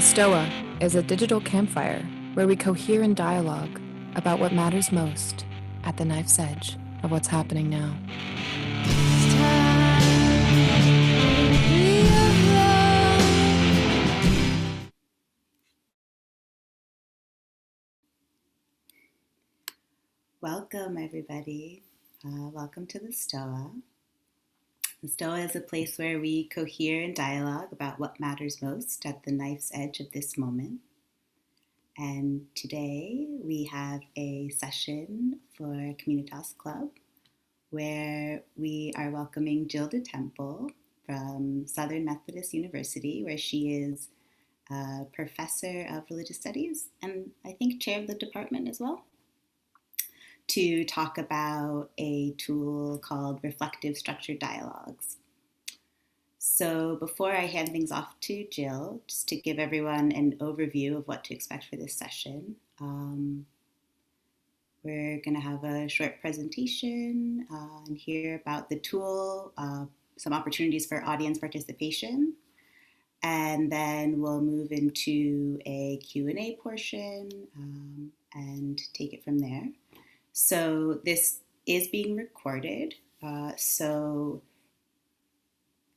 Stoa is a digital campfire where we cohere in dialogue about what matters most at the knife's edge of what's happening now. Welcome, everybody. Welcome to the Stoa. The Stoa is a place where we cohere in dialogue about what matters most at the knife's edge of this moment. And today we have a session for Communitas Club where we are welcoming Jill DeTemple from Southern Methodist University, where she is a professor of religious studies and I think chair of the department as well, to talk about a tool called reflective structured dialogues. So before I hand things off to Jill, just to give everyone an overview of what to expect for this session, we're going to have a short presentation and hear about the tool, some opportunities for audience participation, and then we'll move into a Q&A portion and take it from there. So this is being recorded, so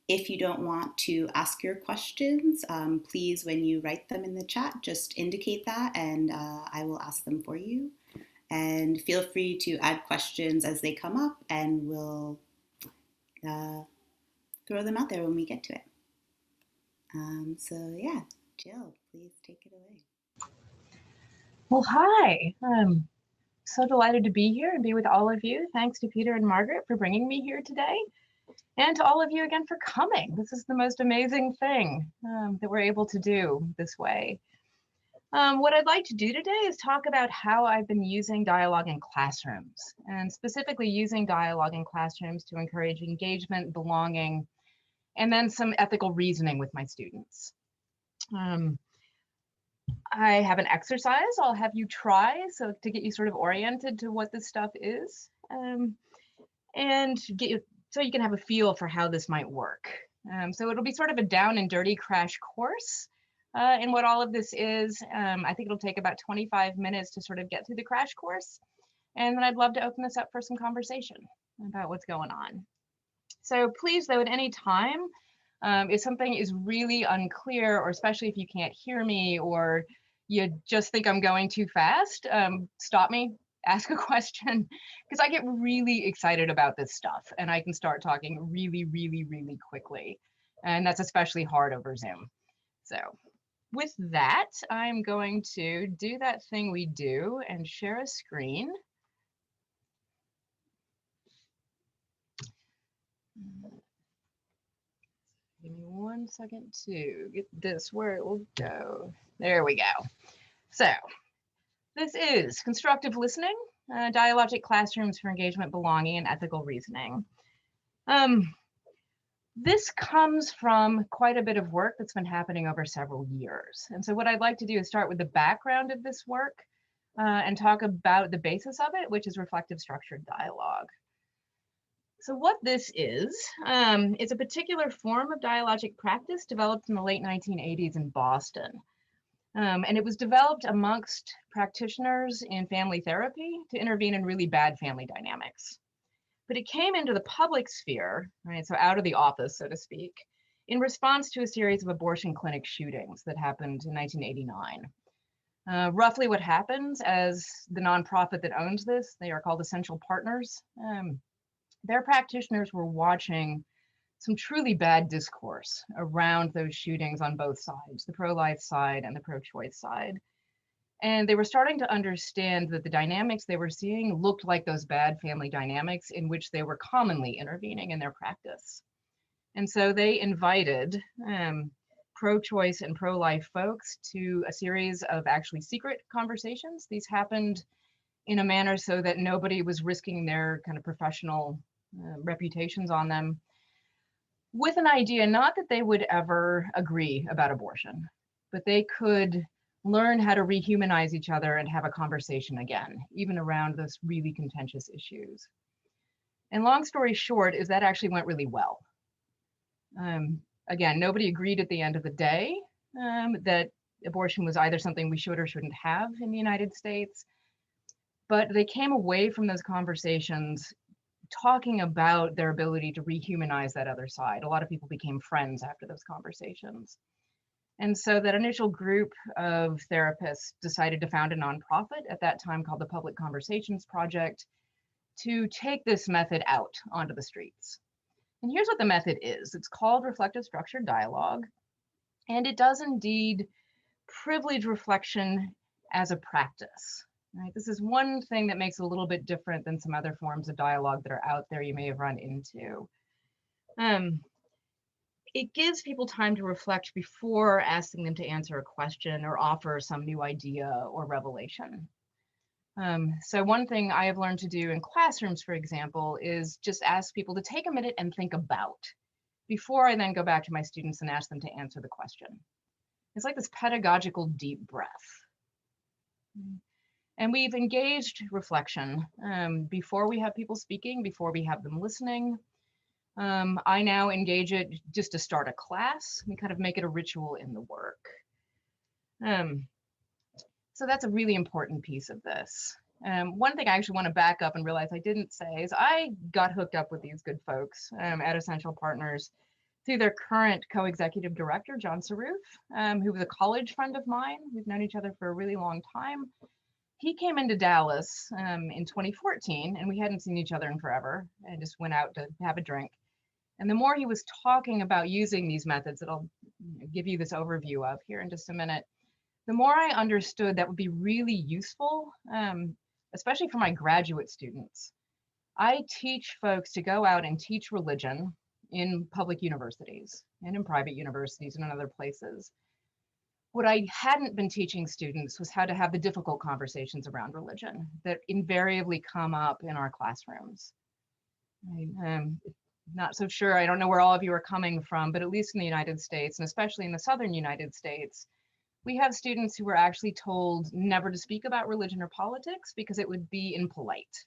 if you don't want to ask your questions, please, when you write them in the chat, just indicate that and I will ask them for you. And feel free to add questions as they come up and we'll throw them out there when we get to it. So yeah, Jill, please take it away. Well, hi. I'm so delighted to be here and be with all of you. Thanks to Peter and Margaret for bringing me here today. And to all of you again for coming. This is the most amazing thing that we're able to do this way. What I'd like to do today is talk about how I've been using dialogue in classrooms, and specifically using dialogue in classrooms to encourage engagement, belonging, and then some ethical reasoning with my students. I have an exercise I'll have you try so to get you sort of oriented to what this stuff is, and get you so you can have a feel for how this might work. So it'll be sort of a down and dirty crash course in what all of this is. I think it'll take about 25 minutes to sort of get through the crash course. And then I'd love to open this up for some conversation about what's going on. So please, though, at any time, if something is really unclear, or especially if you can't hear me or you just think I'm going too fast, stop me, ask a question, because I get really excited about this stuff and I can start talking really, really, really quickly. And that's especially hard over Zoom. So with that, I'm going to do that thing we do and share a screen. Give me 1 second to get this where it will go. There we go. So this is constructive listening, dialogic classrooms for engagement, belonging, and ethical reasoning. This comes from quite a bit of work that's been happening over several years. And so what I'd like to do is start with the background of this work and talk about the basis of it, which is reflective structured dialogue. So what this is a particular form of dialogic practice developed in the late 1980s in Boston. And it was developed amongst practitioners in family therapy to intervene in really bad family dynamics. But it came into the public sphere, right, so out of the office, so to speak, in response to a series of abortion clinic shootings that happened in 1989. Roughly what happens, as the nonprofit that owns this, they are called Essential Partners, their practitioners were watching some truly bad discourse around those shootings on both sides, the pro-life side and the pro-choice side. And they were starting to understand that the dynamics they were seeing looked like those bad family dynamics in which they were commonly intervening in their practice. And so they invited pro-choice and pro-life folks to a series of actually secret conversations. These happened in a manner so that nobody was risking their kind of professional reputations on them, with an idea not that they would ever agree about abortion, but they could learn how to rehumanize each other and have a conversation again, even around those really contentious issues. And long story short is that actually went really well. Again, nobody agreed at the end of the day that abortion was either something we should or shouldn't have in the United States. But they came away from those conversations talking about their ability to rehumanize that other side. A lot of people became friends after those conversations. And so that initial group of therapists decided to found a nonprofit at that time called the Public Conversations Project to take this method out onto the streets. And here's what the method is. It's called reflective structured dialogue, and it does indeed privilege reflection as a practice. Right? This is one thing that makes it a little bit different than some other forms of dialogue that are out there you may have run into. It gives people time to reflect before asking them to answer a question or offer some new idea or revelation. So one thing I have learned to do in classrooms, for example, is just ask people to take a minute and think about before I then go back to my students and ask them to answer the question. It's like this pedagogical deep breath. And we've engaged reflection before we have people speaking, before we have them listening. I now engage it just to start a class. We kind of make it a ritual in the work. So that's a really important piece of this. One thing I actually want to back up and realize I didn't say is I got hooked up with these good folks at Essential Partners through their current co-executive director, John Saroof, who was a college friend of mine. We've known each other for a really long time. He came into Dallas in 2014, and we hadn't seen each other in forever. I just went out to have a drink. And the more he was talking about using these methods that I'll give you this overview of here in just a minute, the more I understood that would be really useful, especially for my graduate students. I teach folks to go out and teach religion in public universities and in private universities and in other places. What I hadn't been teaching students was how to have the difficult conversations around religion that invariably come up in our classrooms. Not so sure, I don't know where all of you are coming from, but at least in the United States, and especially in the Southern United States, we have students who were actually told never to speak about religion or politics because it would be impolite.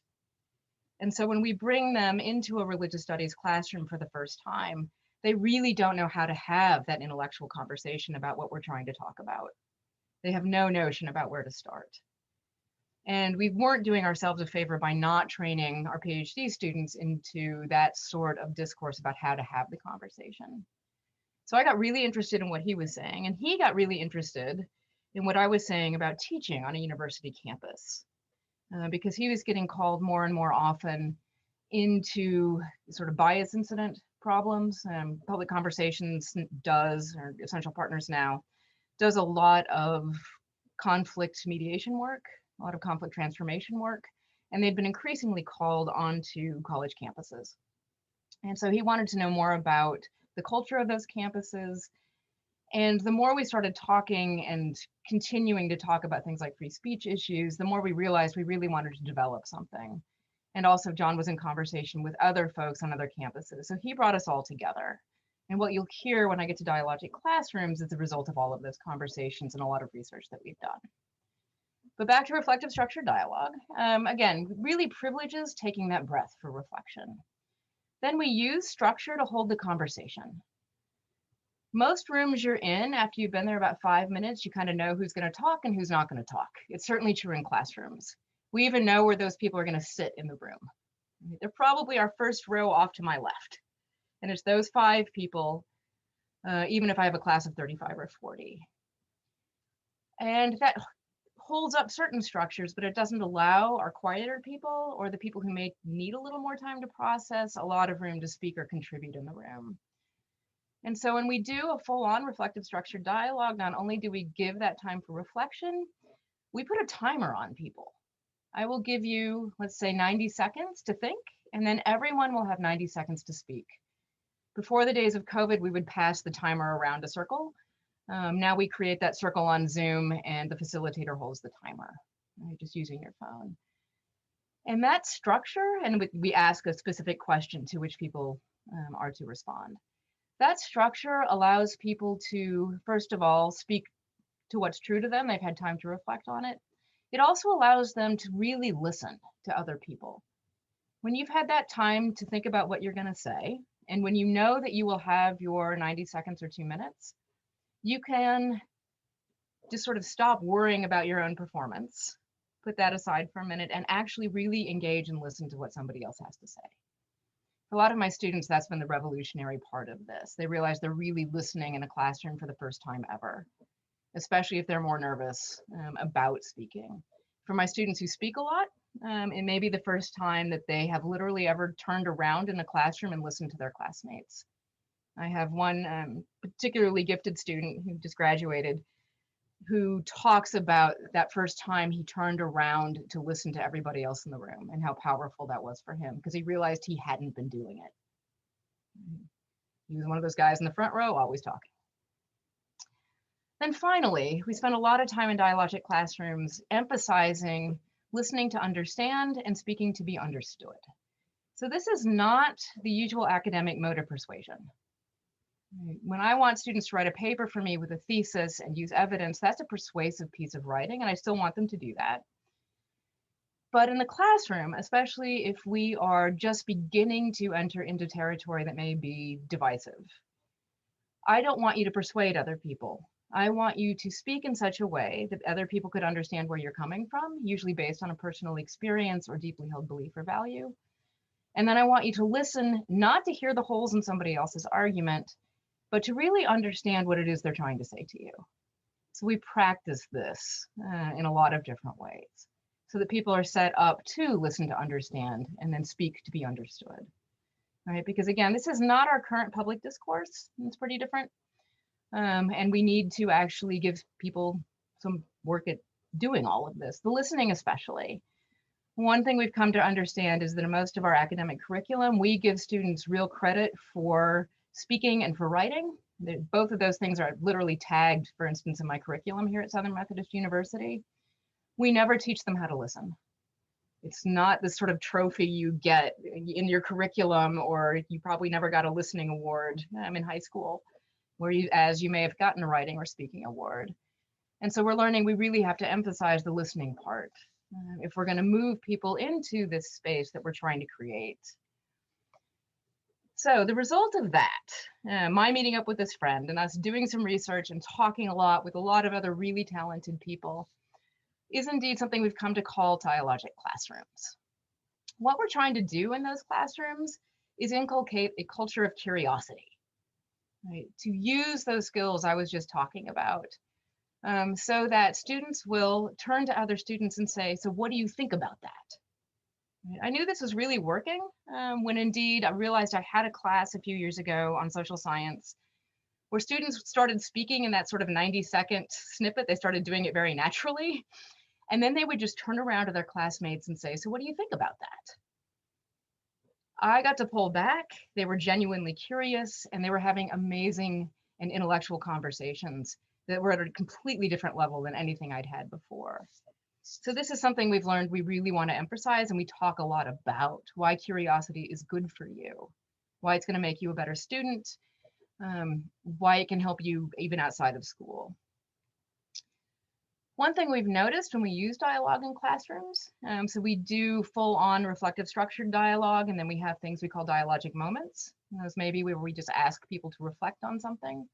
And so when we bring them into a religious studies classroom for the first time, they really don't know how to have that intellectual conversation about what we're trying to talk about. They have no notion about where to start. And we weren't doing ourselves a favor by not training our PhD students into that sort of discourse about how to have the conversation. So I got really interested in what he was saying, and he got really interested in what I was saying about teaching on a university campus, because he was getting called more and more often into sort of bias incident problems. Public Conversations does, or Essential Partners now, does a lot of conflict mediation work, a lot of conflict transformation work, and they've been increasingly called onto college campuses. And so he wanted to know more about the culture of those campuses. And the more we started talking and continuing to talk about things like free speech issues, the more we realized we really wanted to develop something. And also John was in conversation with other folks on other campuses. So he brought us all together. And what you'll hear when I get to Dialogic classrooms is the result of all of those conversations and a lot of research that we've done. But back to reflective structured dialogue. Again, really privileges taking that breath for reflection. Then we use structure to hold the conversation. Most rooms you're in, after you've been there about 5 minutes, you kind of know who's going to talk and who's not going to talk. It's certainly true in classrooms. We even know where those people are going to sit in the room. They're probably our first row off to my left. And it's those 5 people, even if I have a class of 35 or 40. And that holds up certain structures, but it doesn't allow our quieter people or the people who may need a little more time to process a lot of room to speak or contribute in the room. And so when we do a full-on reflective structured dialogue, not only do we give that time for reflection, we put a timer on people. I will give you, let's say, 90 seconds to think, and then everyone will have 90 seconds to speak. Before the days of COVID, we would pass the timer around a circle. Now we create that circle on Zoom and the facilitator holds the timer, right, just using your phone. And that structure, and we ask a specific question to which people are to respond. That structure allows people to, first of all, speak to what's true to them. They've had time to reflect on it. It also allows them to really listen to other people. When you've had that time to think about what you're going to say, and when you know that you will have your 90 seconds or 2 minutes, you can just sort of stop worrying about your own performance, put that aside for a minute, and actually really engage and listen to what somebody else has to say. For a lot of my students, that's been the revolutionary part of this. They realize they're really listening in a classroom for the first time ever, especially if they're more nervous about speaking. For my students who speak a lot, it may be the first time that they have literally ever turned around in a classroom and listened to their classmates. I have one particularly gifted student who just graduated who talks about that first time he turned around to listen to everybody else in the room and how powerful that was for him because he realized he hadn't been doing it. He was one of those guys in the front row always talking. Then finally, we spent a lot of time in Dialogic classrooms emphasizing listening to understand and speaking to be understood. So this is not the usual academic mode of persuasion. When I want students to write a paper for me with a thesis and use evidence, that's a persuasive piece of writing, and I still want them to do that. But in the classroom, especially if we are just beginning to enter into territory that may be divisive, I don't want you to persuade other people. I want you to speak in such a way that other people could understand where you're coming from, usually based on a personal experience or deeply held belief or value. And then I want you to listen, not to hear the holes in somebody else's argument, but to really understand what it is they're trying to say to you. So we practice this in a lot of different ways so that people are set up to listen to understand and then speak to be understood, right? Because again, this is not our current public discourse. It's pretty different. And we need to actually give people some work at doing all of this, the listening especially. One thing we've come to understand is that in most of our academic curriculum, we give students real credit for speaking and for writing. Both of those things are literally tagged, for instance, in my curriculum here at Southern Methodist University. We never teach them how to listen. It's not this sort of trophy you get in your curriculum, or you probably never got a listening award in high school, where you may have gotten a writing or speaking award. And so we're learning we really have to emphasize the listening part if we're going to move people into this space that we're trying to create. So the result of that, my meeting up with this friend and us doing some research and talking a lot with a lot of other really talented people, is indeed something we've come to call dialogic classrooms. What we're trying to do in those classrooms is inculcate a culture of curiosity, right? To use those skills I was just talking about, so that students will turn to other students and say, so what do you think about that? I knew this was really working when indeed I realized I had a class a few years ago on social science where students started speaking in that sort of 90-second snippet. They started doing it very naturally. And then they would just turn around to their classmates and say, so what do you think about that? I got to pull back. They were genuinely curious, and they were having amazing and intellectual conversations that were at a completely different level than anything I'd had before. So this is something we've learned we really want to emphasize, and we talk a lot about why curiosity is good for you, why it's going to make you a better student, why it can help you even outside of school. One thing we've noticed when we use dialogue in classrooms, so we do full-on reflective structured dialogue, and then we have things we call dialogic moments. Those maybe where we just ask people to reflect on something,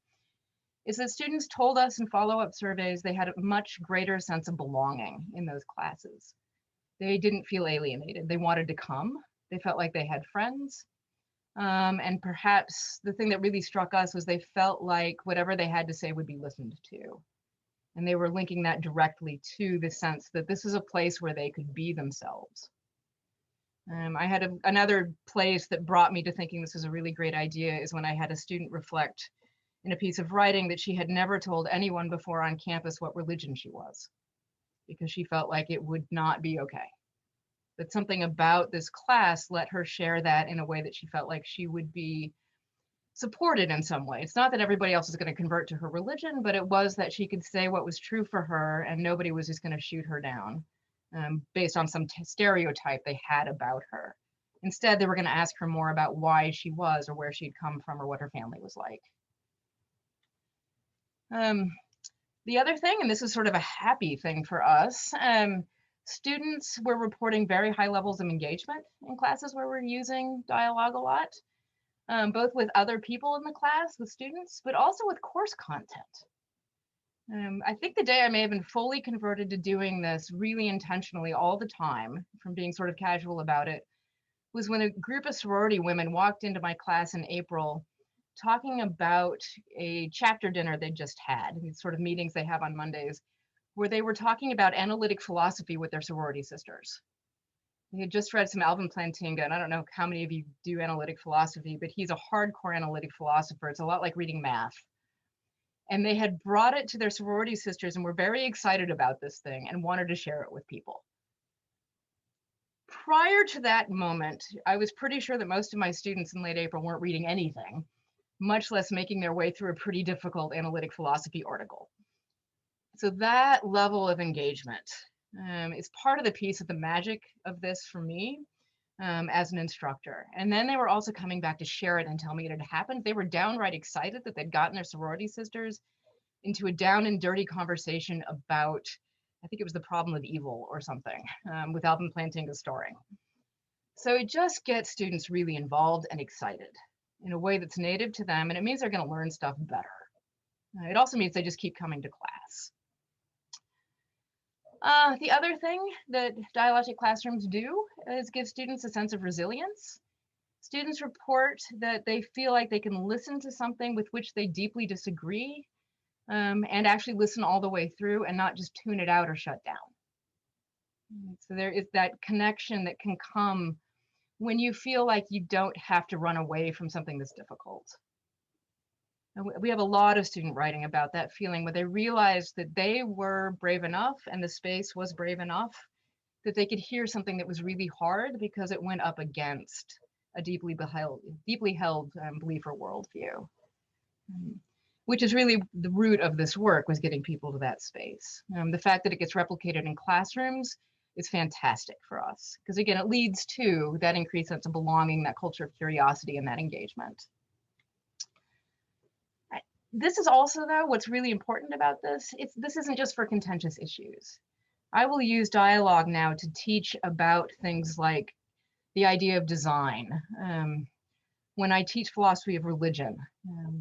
is that students told us in follow-up surveys they had a much greater sense of belonging in those classes. They didn't feel alienated. They wanted to come. They felt like they had friends. And perhaps the thing that really struck us was they felt like whatever they had to say would be listened to. And they were linking that directly to the sense that this is a place where they could be themselves. I had another place that brought me to thinking this was a really great idea is when I had a student reflect in a piece of writing that she had never told anyone before on campus what religion she was, because she felt like it would not be okay. But something about this class let her share that in a way that she felt like she would be supported in some way. It's not that everybody else is going to convert to her religion, but it was that she could say what was true for her and nobody was just going to shoot her down based on some stereotype they had about her. Instead, they were going to ask her more about why she was or where she'd come from or what her family was like. The other thing, and this is sort of a happy thing for us, students were reporting very high levels of engagement in classes where we're using dialogue a lot, both with other people in the class, with students, but also with course content. I think the day I may have been fully converted to doing this really intentionally all the time, from being sort of casual about it, was when a group of sorority women walked into my class in April talking about a chapter dinner they just had, these sort of meetings they have on Mondays, where they were talking about analytic philosophy with their sorority sisters. They had just read some Alvin Plantinga, and I don't know how many of you do analytic philosophy, but he's a hardcore analytic philosopher. It's a lot like reading math. And they had brought it to their sorority sisters and were very excited about this thing and wanted to share it with people. Prior to that moment, I was pretty sure that most of my students in late April weren't reading anything, much less making their way through a pretty difficult analytic philosophy article. So that level of engagement is part of the piece of the magic of this for me as an instructor. And then they were also coming back to share it and tell me it had happened. They were downright excited that they'd gotten their sorority sisters into a down and dirty conversation about, I think it was the problem of evil or something, with Alvin Plantinga's story. So it just gets students really involved and excited in a way that's native to them, and it means they're going to learn stuff better. It also means they just keep coming to class. The other thing that dialogic classrooms do is give students a sense of resilience. Students report that they feel like they can listen to something with which they deeply disagree, and actually listen all the way through and not just tune it out or shut down. So there is that connection that can come when you feel like you don't have to run away from something that's difficult. And we have a lot of student writing about that feeling where they realized that they were brave enough and the space was brave enough that they could hear something that was really hard because it went up against a deeply held belief or worldview. Which is really the root of this work, was getting people to that space. The fact that it gets replicated in classrooms is fantastic for us, because again, it leads to that increased sense of belonging, that culture of curiosity, and that engagement. This is also, though, what's really important about this. This isn't just for contentious issues. I will use dialogue now to teach about things like the idea of design. When I teach philosophy of religion,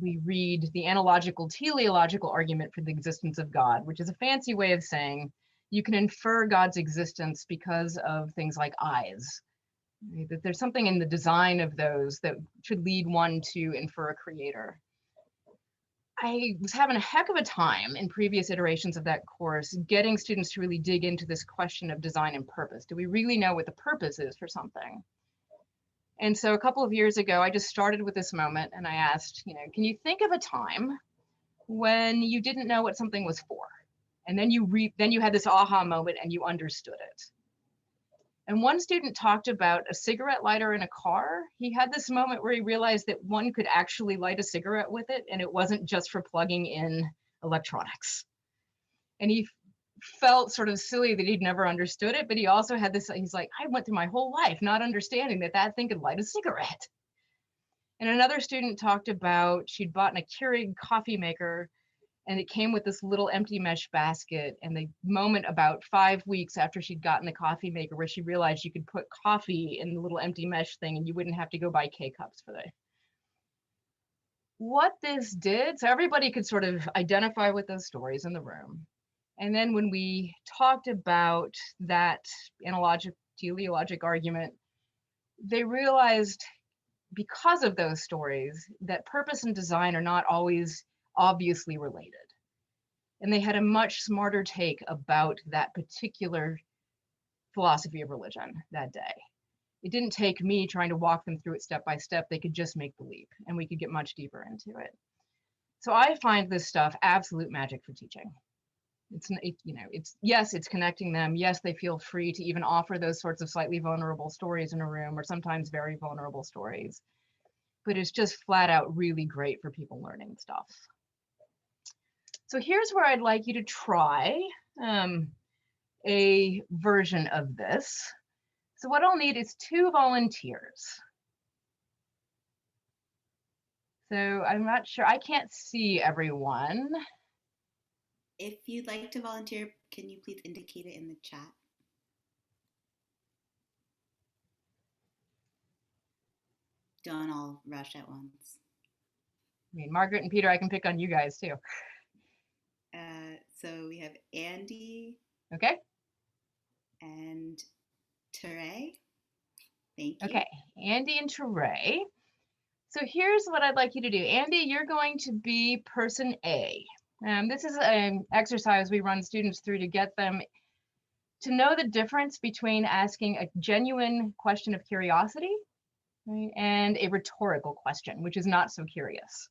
we read the analogical teleological argument for the existence of God, which is a fancy way of saying you can infer God's existence because of things like eyes. That there's something in the design of those that should lead one to infer a creator. I was having a heck of a time in previous iterations of that course getting students to really dig into this question of design and purpose. Do we really know what the purpose is for something? And so a couple of years ago, I just started with this moment and I asked, can you think of a time when you didn't know what something was for? And then you had this aha moment and you understood it. And one student talked about a cigarette lighter in a car. He had this moment where he realized that one could actually light a cigarette with it, and it wasn't just for plugging in electronics. And he felt sort of silly that he'd never understood it, but he also had this, he's like, I went through my whole life not understanding that thing could light a cigarette. And another student talked about she'd bought a Keurig coffee maker, and it came with this little empty mesh basket. And the moment about 5 weeks after she'd gotten the coffee maker where she realized you could put coffee in the little empty mesh thing and you wouldn't have to go buy K-cups for that. What this did, so everybody could sort of identify with those stories in the room. And then when we talked about that teleologic argument, they realized, because of those stories, that purpose and design are not always obviously related. And they had a much smarter take about that particular philosophy of religion that day. It didn't take me trying to walk them through it step by step. They could just make the leap and we could get much deeper into it. So I find this stuff absolute magic for teaching. Yes, it's connecting them. Yes, they feel free to even offer those sorts of slightly vulnerable stories in a room, or sometimes very vulnerable stories. But it's just flat out really great for people learning stuff. So here's where I'd like you to try a version of this. So what I'll need is 2 volunteers. So I'm not sure, I can't see everyone. If you'd like to volunteer, can you please indicate it in the chat? Don't all rush at once. I mean, Margaret and Peter, I can pick on you guys too. So we have Andy. Okay. And Teray. Thank you. Okay, Andy and Teray. So here's what I'd like you to do. Andy, you're going to be person A. This is an exercise we run students through to get them to know the difference between asking a genuine question of curiosity, right, and a rhetorical question, which is not so curious.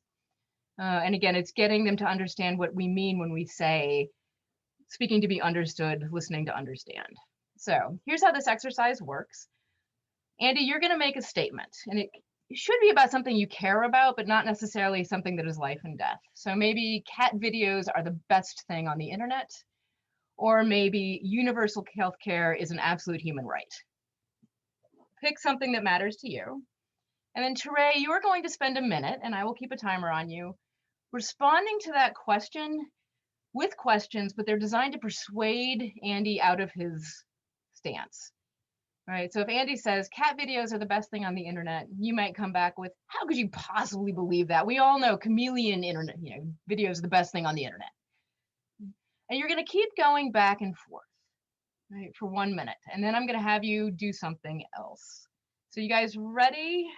And again, it's getting them to understand what we mean when we say speaking to be understood, listening to understand. So here's how this exercise works. Andy, you're going to make a statement, and it should be about something you care about, but not necessarily something that is life and death. So maybe cat videos are the best thing on the internet, or maybe universal healthcare is an absolute human right. Pick something that matters to you. And then Teray, you're going to spend a minute, and I will keep a timer on you, responding to that question with questions, but they're designed to persuade Andy out of his stance. Right. So if Andy says cat videos are the best thing on the internet, you might come back with, how could you possibly believe that? We all know chameleon internet, videos are the best thing on the internet. And you're going to keep going back and forth, right, for 1 minute. And then I'm going to have you do something else. So you guys ready?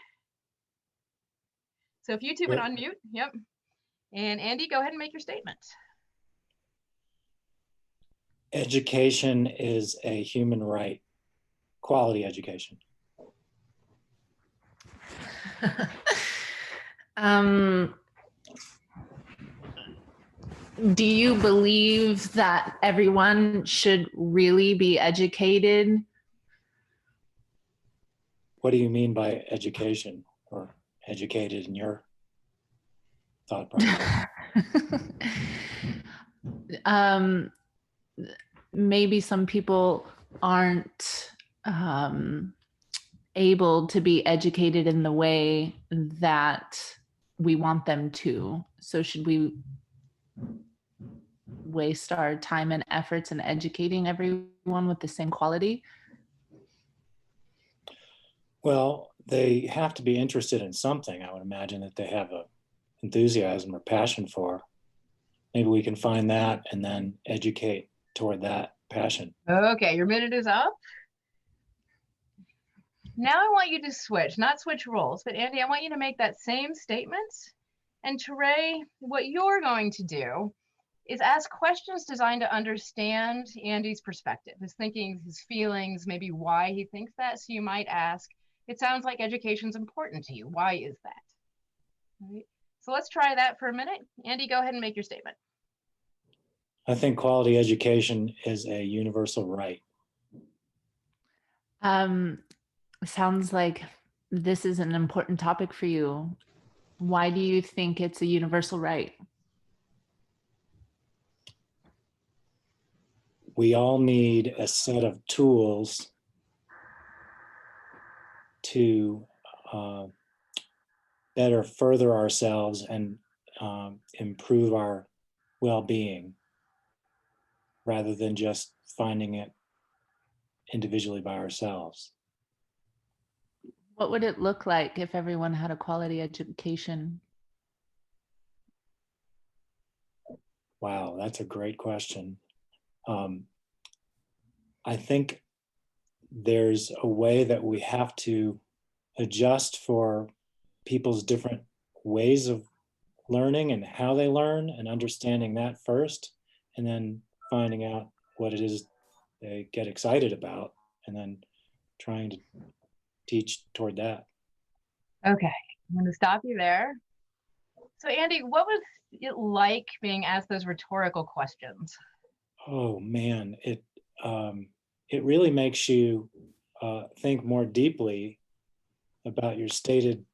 So if you two would unmute, yep. And Andy, go ahead and make your statement. Education is a human right. Quality education. Do you believe that everyone should really be educated? What do you mean by education, or educated in your thought process? Maybe some people aren't able to be educated in the way that we want them to. So should we waste our time and efforts in educating everyone with the same quality? Well, they have to be interested in something. I would imagine that they have a enthusiasm or passion for. Maybe we can find that and then educate toward that passion. Okay, your minute is up. Now I want you to switch, not switch roles, but Andy, I want you to make that same statement. And Teray, what you're going to do is ask questions designed to understand Andy's perspective, his thinking, his feelings, maybe why he thinks that. So you might ask, it sounds like education's important to you. Why is that? All right. So let's try that for a minute. Andy, go ahead and make your statement. I think quality education is a universal right. Sounds like this is an important topic for you. Why do you think it's a universal right? We all need a set of tools to better further ourselves and improve our well-being, rather than just finding it individually by ourselves. What would it look like if everyone had a quality education? Wow, that's a great question. I think there's a way that we have to adjust for people's different ways of learning and how they learn, and understanding that first, and then finding out what it is they get excited about, and then trying to teach toward that. Okay, I'm going to stop you there. So Andy, what was it like being asked those rhetorical questions? Oh man, it really makes you think more deeply about your stated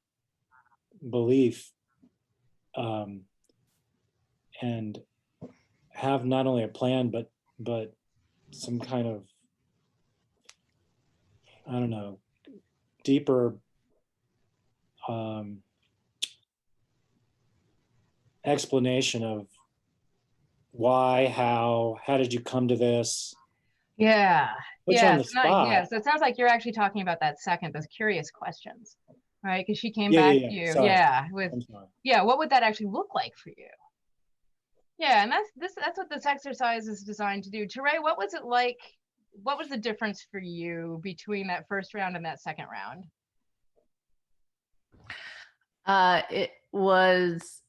belief, and have not only a plan but some kind of, I don't know, deeper explanation of why, how did you come to this? Yeah. Put you on the spot. Yeah, so it sounds like you're actually talking about that second, those curious questions, right? Because she came Yeah, back yeah, to you. sorry. Yeah. I'm sorry. Yeah, what would that actually look like for you? Yeah, and that's what this exercise is designed to do. Teray, what was it like? What was the difference for you between that first round and that second round? It was,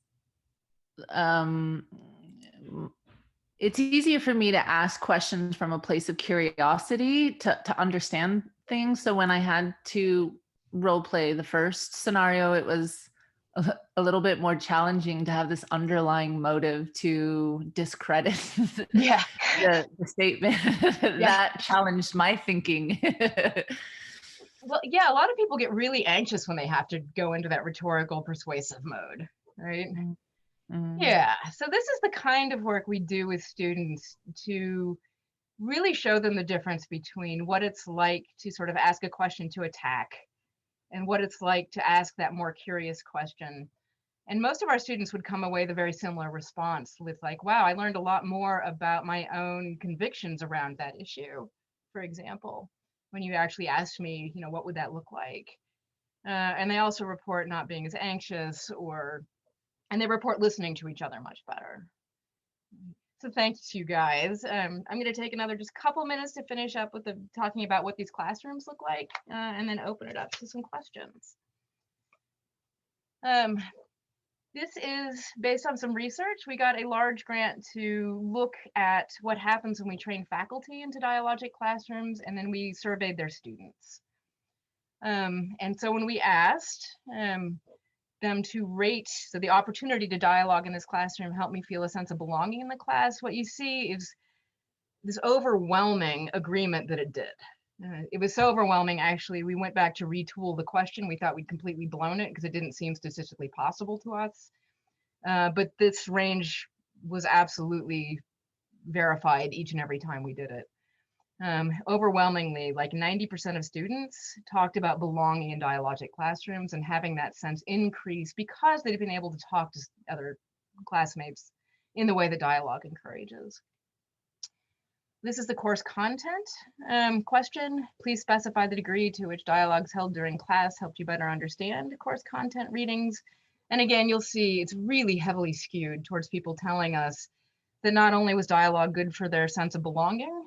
it's easier for me to ask questions from a place of curiosity to understand things. So when I had to role play the first scenario, it was a little bit more challenging to have this underlying motive to discredit Yeah. the statement. That challenged my thinking. Well, yeah, a lot of people get really anxious when they have to go into that rhetorical persuasive mode, right? Mm. Yeah, so this is the kind of work we do with students to really show them the difference between what it's like to sort of ask a question to attack and what it's like to ask that more curious question. And most of our students would come away with a very similar response with like, wow, I learned a lot more about my own convictions around that issue, for example, when you actually asked me, you know, what would that look like? And they also report not being as anxious and they report listening to each other much better. So thanks you guys. I'm going to take another just couple minutes to finish up with talking about what these classrooms look like and then open it up to some questions. This is based on some research. We got a large grant to look at what happens when we train faculty into dialogic classrooms, and then we surveyed their students. And so when we asked them to rate, so the opportunity to dialogue in this classroom helped me feel a sense of belonging in the class, what you see is this overwhelming agreement that it did. It was so overwhelming, actually, we went back to retool the question. We thought we'd completely blown it because it didn't seem statistically possible to us. But this range was absolutely verified each and every time we did it. Overwhelmingly, like 90% of students talked about belonging in dialogic classrooms and having that sense increase because they've been able to talk to other classmates in the way that dialogue encourages. This is the course content question. Please specify the degree to which dialogues held during class helped you better understand course content readings. And again, you'll see it's really heavily skewed towards people telling us that not only was dialogue good for their sense of belonging,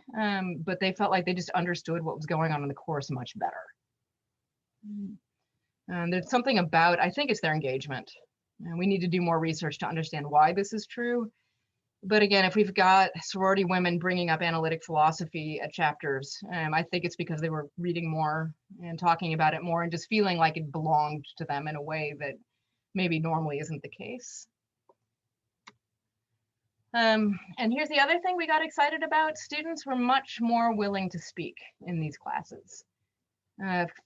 but they felt like they just understood what was going on in the course much better. And there's something about, I think it's their engagement. And we need to do more research to understand why this is true. But again, if we've got sorority women bringing up analytic philosophy at chapters, I think it's because they were reading more and talking about it more and just feeling like it belonged to them in a way that maybe normally isn't the case. And here's the other thing we got excited about. Students were much more willing to speak in these classes.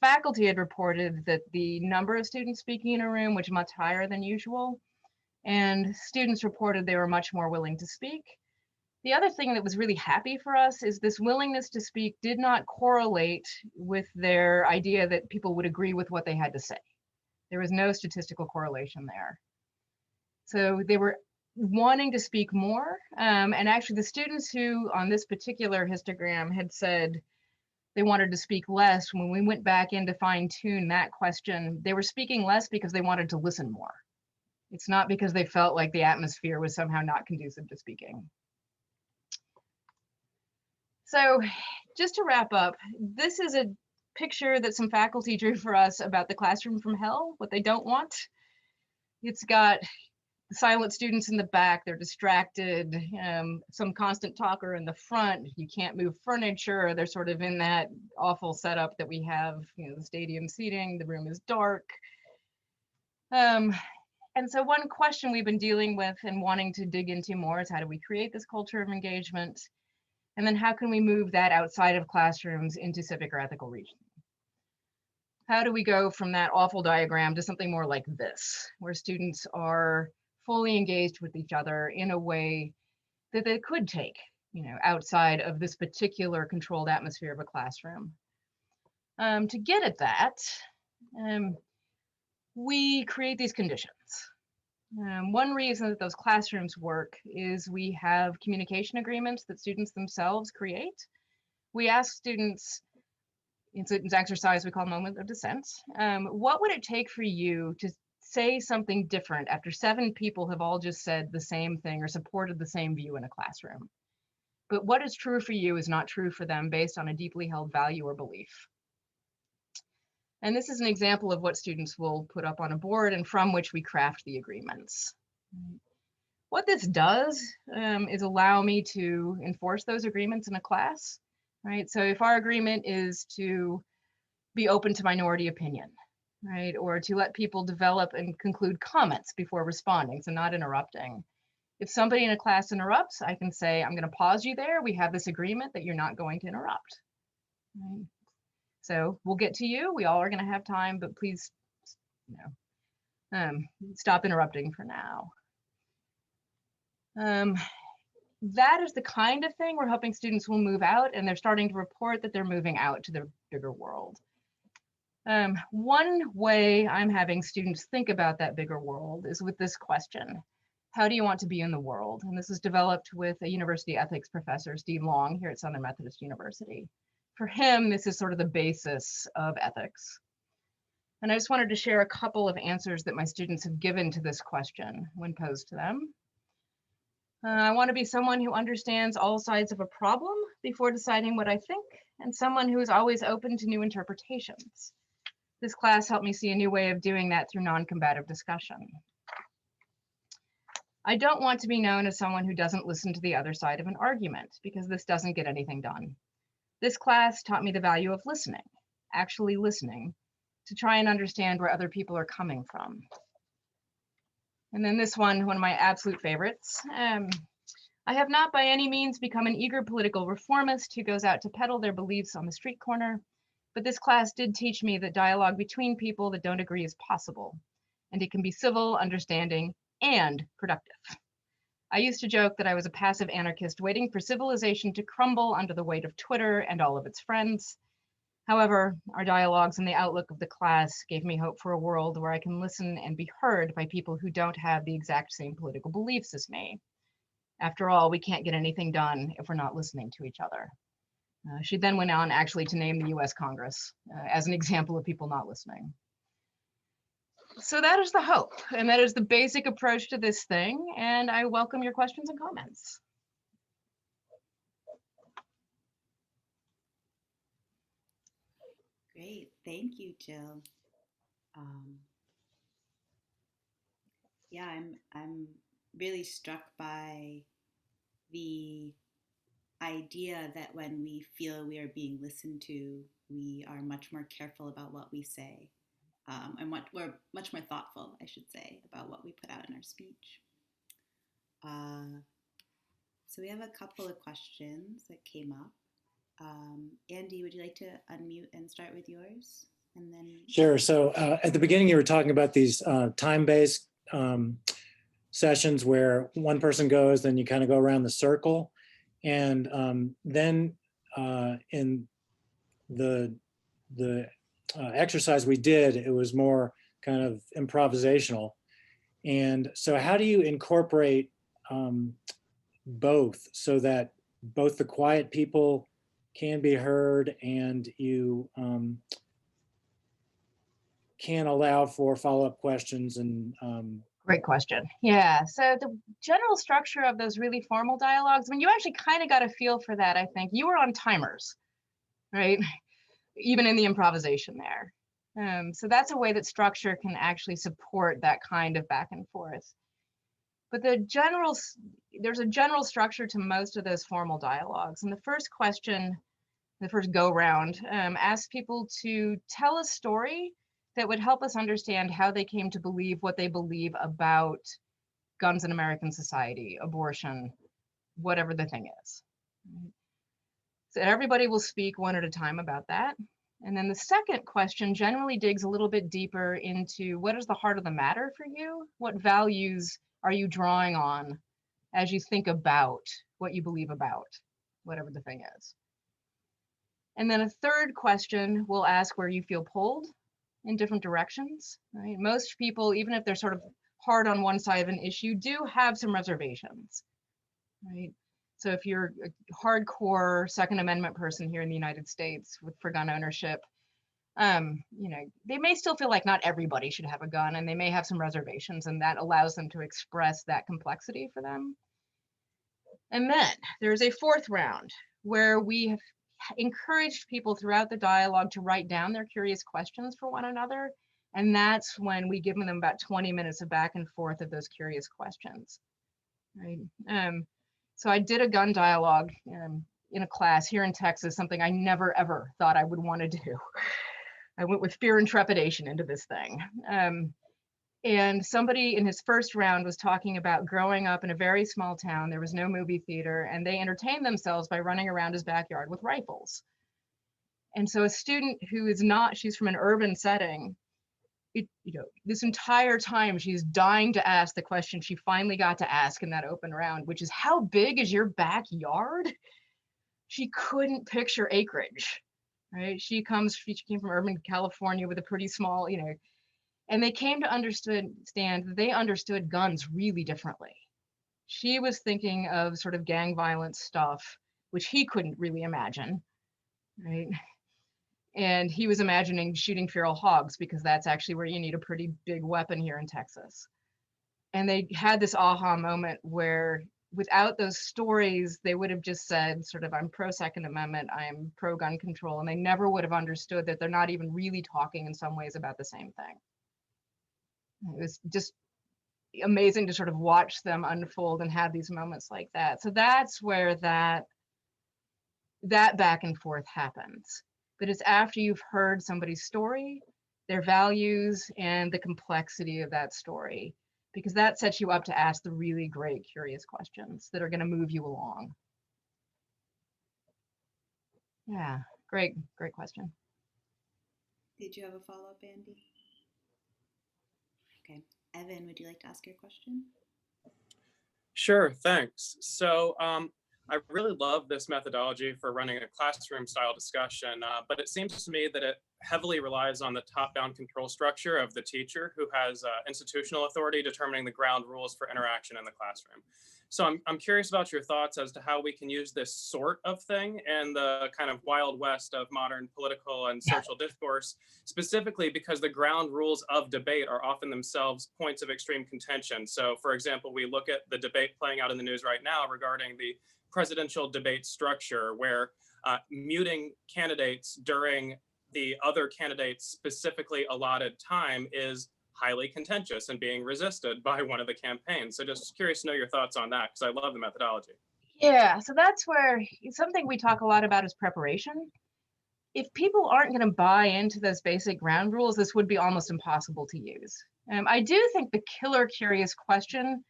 Faculty had reported that the number of students speaking in a room was much higher than usual. And students reported they were much more willing to speak. The other thing that was really happy for us is this willingness to speak did not correlate with their idea that people would agree with what they had to say. There was no statistical correlation there. So they were wanting to speak more. And actually the students who on this particular histogram had said they wanted to speak less, when we went back in to fine tune that question, they were speaking less because they wanted to listen more. It's not because they felt like the atmosphere was somehow not conducive to speaking. So just to wrap up, this is a picture that some faculty drew for us about the classroom from hell, what they don't want. It's got silent students in the back, they're distracted, some constant talker in the front, you can't move furniture, they're sort of in that awful setup that we have, you know, the stadium seating, the room is dark. And so one question we've been dealing with and wanting to dig into more is how do we create this culture of engagement? And then how can we move that outside of classrooms into civic or ethical reasoning? How do we go from that awful diagram to something more like this, where students are fully engaged with each other in a way that they could take, you know, outside of this particular controlled atmosphere of a classroom? To get at that, we create these conditions. One reason that those classrooms work is we have communication agreements that students themselves create. We ask students, in students' exercise we call moment of dissent, what would it take for you to say something different after 7 people have all just said the same thing or supported the same view in a classroom. But what is true for you is not true for them based on a deeply held value or belief. And this is an example of what students will put up on a board and from which we craft the agreements. What this does is allow me to enforce those agreements in a class, right? So if our agreement is to be open to minority opinion, right? Or to let people develop and conclude comments before responding, so not interrupting. If somebody in a class interrupts, I can say, I'm going to pause you there. We have this agreement that you're not going to interrupt. Right? So we'll get to you. We all are going to have time, but please, stop interrupting for now. That is the kind of thing we're hoping students will move out, and they're starting to report that they're moving out to the bigger world. One way I'm having students think about that bigger world is with this question: how do you want to be in the world? And this is developed with a university ethics professor, Steve Long, here at Southern Methodist University. For him, this is sort of the basis of ethics. And I just wanted to share a couple of answers that my students have given to this question when posed to them. I want to be someone who understands all sides of a problem before deciding what I think, and someone who is always open to new interpretations. This class helped me see a new way of doing that through non-combative discussion. I don't want to be known as someone who doesn't listen to the other side of an argument, because this doesn't get anything done. This class taught me the value of listening, actually listening, to try and understand where other people are coming from. And then this one of my absolute favorites. I have not by any means become an eager political reformist who goes out to peddle their beliefs on the street corner, but this class did teach me that dialogue between people that don't agree is possible, and it can be civil, understanding, and productive. I used to joke that I was a passive anarchist waiting for civilization to crumble under the weight of Twitter and all of its friends. However, our dialogues and the outlook of the class gave me hope for a world where I can listen and be heard by people who don't have the exact same political beliefs as me. After all, we can't get anything done if we're not listening to each other. She then went on actually to name the US Congress as an example of people not listening. So that is the hope, and that is the basic approach to this thing, and I welcome your questions and comments. Great, thank you, Jill. Yeah, I'm really struck by the idea that when we feel we are being listened to, we are much more careful about what we say. And we're much more thoughtful, I should say, about what we put out in our speech. So we have a couple of questions that came up. Andy, would you like to unmute and start with yours? And then Sure. So at the beginning, you were talking about these time-based sessions where one person goes, then you kind of go around the circle. And then in the exercise we did, it was more kind of improvisational. And so how do you incorporate both so that both the quiet people can be heard and you can allow for follow-up questions? And Great question. Yeah, so the general structure of those really formal dialogues, I mean, you actually kind of got a feel for that, I think. You were on timers, right? Even in the improvisation there. So that's a way that structure can actually support that kind of back and forth. But there's a general structure to most of those formal dialogues. And the first question, the first go round, asks people to tell a story that would help us understand how they came to believe what they believe about guns in American society, abortion, whatever the thing is. So everybody will speak one at a time about that. And then the second question generally digs a little bit deeper into what is the heart of the matter for you? What values are you drawing on as you think about what you believe about, whatever the thing is? And then a third question will ask where you feel pulled in different directions, right? Most people, even if they're sort of hard on one side of an issue, do have some reservations, right? So if you're a hardcore Second Amendment person here in the United States for gun ownership, You know, they may still feel like not everybody should have a gun, and they may have some reservations, and that allows them to express that complexity for them. And then there's a fourth round where we have encouraged people throughout the dialogue to write down their curious questions for one another. And that's when we give them about 20 minutes of back and forth of those curious questions. Right. So I did a gun dialogue in a class here in Texas, something I never ever thought I would want to do. I went with fear and trepidation into this thing. And somebody in his first round was talking about growing up in a very small town. There was no movie theater, and they entertained themselves by running around his backyard with rifles. And so a student who is not, she's from an urban setting, you know, this entire time she's dying to ask the question she finally got to ask in that open round, which is, how big is your backyard? She couldn't picture acreage, right? She came from urban California with a pretty small, you know, and they came to understand that they understood guns really differently. She was thinking of sort of gang violence stuff, which he couldn't really imagine, right? And he was imagining shooting feral hogs because that's actually where you need a pretty big weapon here in Texas. And they had this aha moment where without those stories, they would have just said sort of, I'm pro Second Amendment, I'm pro gun control. And they never would have understood that they're not even really talking in some ways about the same thing. It was just amazing to sort of watch them unfold and have these moments like that. So that's where that back and forth happens. But it's after you've heard somebody's story, their values, and the complexity of that story, because that sets you up to ask the really great, curious questions that are going to move you along. Yeah, great question. Did you have a follow-up, Andy? Okay. Evan, would you like to ask your question? Sure, thanks. So I really love this methodology for running a classroom style discussion, but it seems to me that it heavily relies on the top-down control structure of the teacher who has institutional authority determining the ground rules for interaction in the classroom. So I'm curious about your thoughts as to how we can use this sort of thing in the kind of wild west of modern political and social discourse, specifically because the ground rules of debate are often themselves points of extreme contention. So for example, we look at the debate playing out in the news right now regarding the presidential debate structure, where muting candidates during the other candidates' specifically allotted time is highly contentious and being resisted by one of the campaigns. So just curious to know your thoughts on that, because I love the methodology. Yeah, so that's where something we talk a lot about is preparation. If people aren't going to buy into those basic ground rules, this would be almost impossible to use. I do think the killer curious question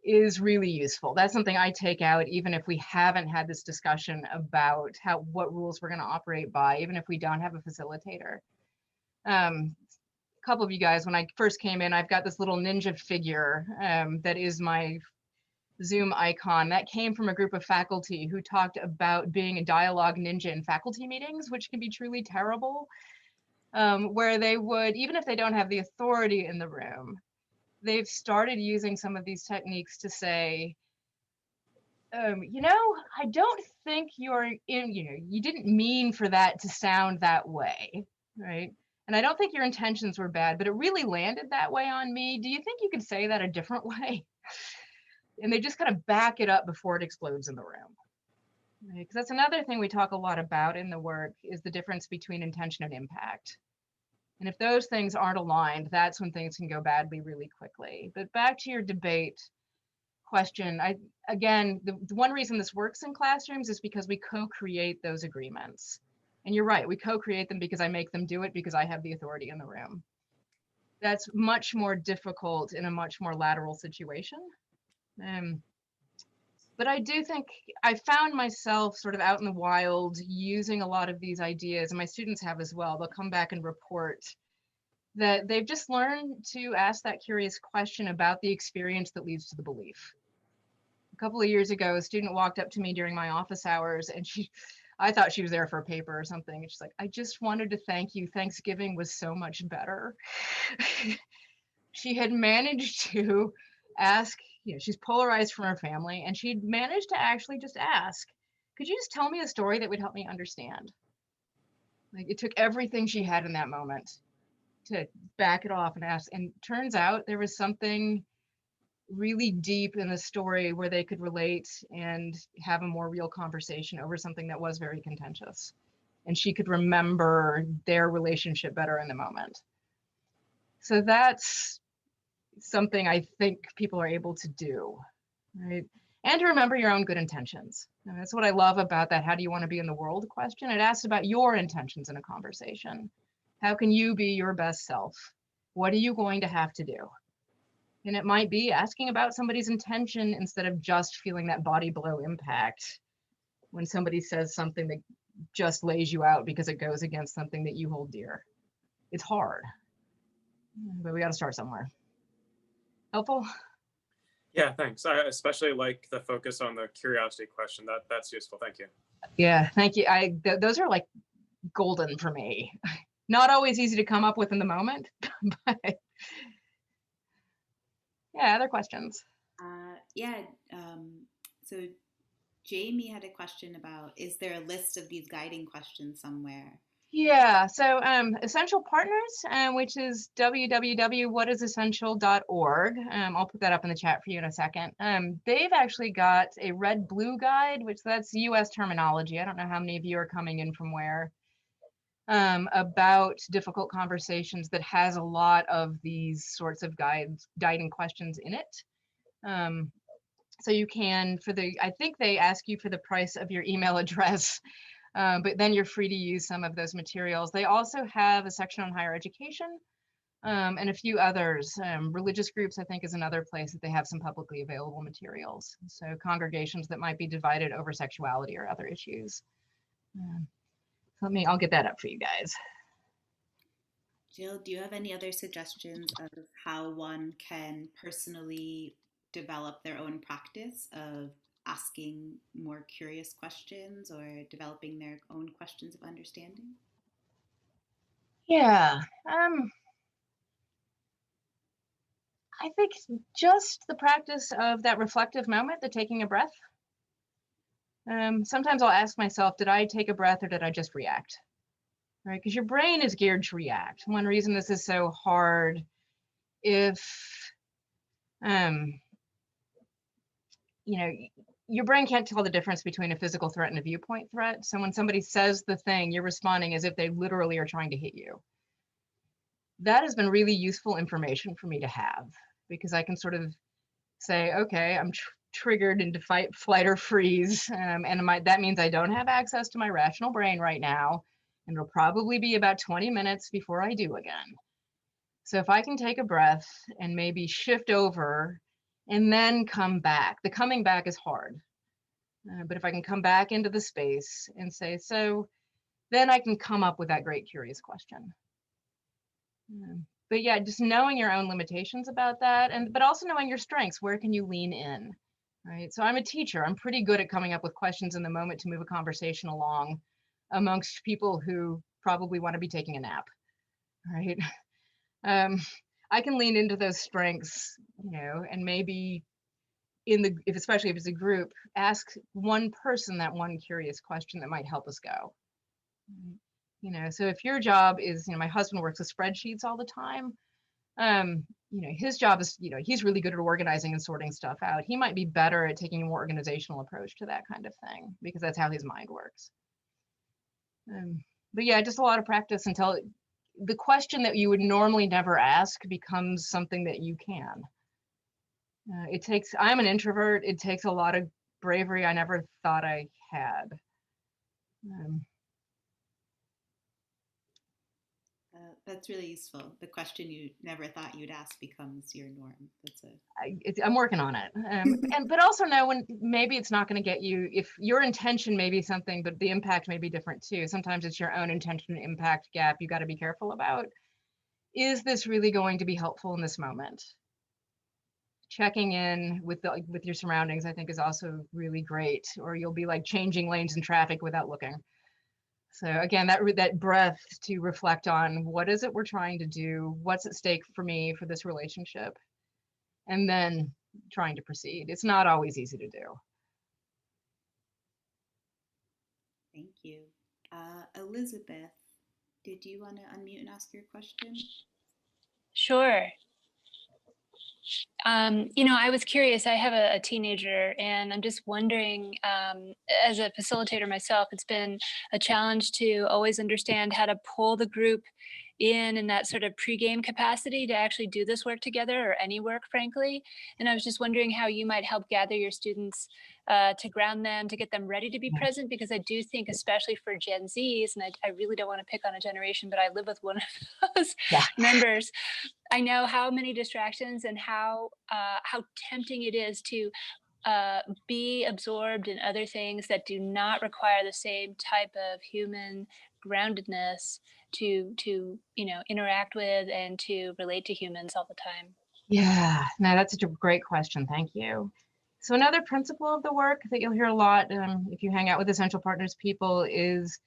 is really useful. That's something I take out, even if we haven't had this discussion about what rules we're going to operate by, even if we don't have a facilitator. A couple of you guys, when I first came in, I've got this little ninja figure that is my Zoom icon. That came from a group of faculty who talked about being a dialogue ninja in faculty meetings, which can be truly terrible, where they would, even if they don't have the authority in the room, they've started using some of these techniques to say, you know, I don't think you're in, you know, you didn't mean for that to sound that way, right? And I don't think your intentions were bad, but it really landed that way on me. Do you think you could say that a different way? And they just kind of back it up before it explodes in the room. Right? Because that's another thing we talk a lot about in the work is the difference between intention and impact. And if those things aren't aligned, that's when things can go badly really quickly. But back to your debate question, again, the one reason this works in classrooms is because we co-create those agreements. And you're right, we co-create them because I make them do it because I have the authority in the room. That's much more difficult in a much more lateral situation. But I do think I found myself sort of out in the wild using a lot of these ideas, and my students have as well. They'll come back and report that they've just learned to ask that curious question about the experience that leads to the belief. A couple of years ago, a student walked up to me during my office hours, and I thought she was there for a paper or something. And she's like, I just wanted to thank you. Thanksgiving was so much better. She had managed to ask, you know, she's polarized from her family, and she'd managed to actually just ask, could you just tell me a story that would help me understand? Like it took everything she had in that moment to back it off and ask. And turns out there was something really deep in the story where they could relate and have a more real conversation over something that was very contentious. And she could remember their relationship better in the moment. So that's something I think people are able to do, right? And to remember your own good intentions. And that's what I love about that. How do you want to be in the world question? It asks about your intentions in a conversation. How can you be your best self? What are you going to have to do? And it might be asking about somebody's intention instead of just feeling that body blow impact when somebody says something that just lays you out because it goes against something that you hold dear. It's hard, but we got to start somewhere. Helpful? Yeah, thanks. I especially like the focus on the curiosity question. That's useful. Thank you. Yeah, thank you. Those are like golden for me. Not always easy to come up with in the moment, but yeah, other questions. So Jamie had a question about, is there a list of these guiding questions somewhere? Yeah, so Essential Partners, which is www.whatisessential.org. I'll put that up in the chat for you in a second. They've actually got a red-blue guide, which that's US terminology. I don't know how many of you are coming in from where, about difficult conversations that has a lot of these sorts of guiding questions in it. So you can, I think they ask you for the price of your email address. But then you're free to use some of those materials. They also have a section on higher education and a few others. Religious groups, I think, is another place that they have some publicly available materials. So congregations that might be divided over sexuality or other issues. I'll get that up for you guys. Jill, do you have any other suggestions of how one can personally develop their own practice of asking more curious questions or developing their own questions of understanding? Yeah, I think just the practice of that reflective moment, the taking a breath. Sometimes I'll ask myself, did I take a breath or did I just react? Right, because your brain is geared to react. One reason this is so hard, if you know, your brain can't tell the difference between a physical threat and a viewpoint threat. So when somebody says the thing, you're responding as if they literally are trying to hit you. That has been really useful information for me to have, because I can sort of say, okay, I'm triggered into fight, flight, or freeze, and that means I don't have access to my rational brain right now, and it'll probably be about 20 minutes before I do again. So if I can take a breath and maybe shift over and then come back. The coming back is hard, but if I can come back into the space and say, so then I can come up with that great curious question. But yeah, just knowing your own limitations about that, but also knowing your strengths. Where can you lean in, right? So I'm a teacher. I'm pretty good at coming up with questions in the moment to move a conversation along amongst people who probably want to be taking a nap, right? I can lean into those strengths, and maybe especially if it's a group, ask one person that one curious question that might help us go. So if your job is, my husband works with spreadsheets all the time. His job is, he's really good at organizing and sorting stuff out. He might be better at taking a more organizational approach to that kind of thing, because that's how his mind works. But yeah, just a lot of practice until the question that you would normally never ask becomes something that you can. I'm an introvert. It takes a lot of bravery I never thought I had. That's really useful. The question you never thought you'd ask becomes your norm. I'm working on it. But also know when maybe it's not going to get you, if your intention may be something, but the impact may be different too. Sometimes it's your own intention impact gap you got to be careful about. Is this really going to be helpful in this moment? Checking in with your surroundings, I think, is also really great, or you'll be like changing lanes in traffic without looking. So again, that breath to reflect on, what is it we're trying to do? What's at stake for me for this relationship? And then trying to proceed. It's not always easy to do. Thank you. Elizabeth did you want to unmute and ask your question? Sure. I was curious. I have a teenager, and I'm just wondering, as a facilitator myself, it's been a challenge to always understand how to pull the group in that sort of pregame capacity to actually do this work together, or any work, frankly. And I was just wondering how you might help gather your students to ground them, to get them ready to be present, because I do think, especially for Gen Zs, and I really don't want to pick on a generation, but I live with one of those members. I know how many distractions and how tempting it is to be absorbed in other things that do not require the same type of human groundedness to interact with and to relate to humans all the time. Yeah, no, that's such a great question. Thank you. So another principle of the work that you'll hear a lot if you hang out with essential partners people is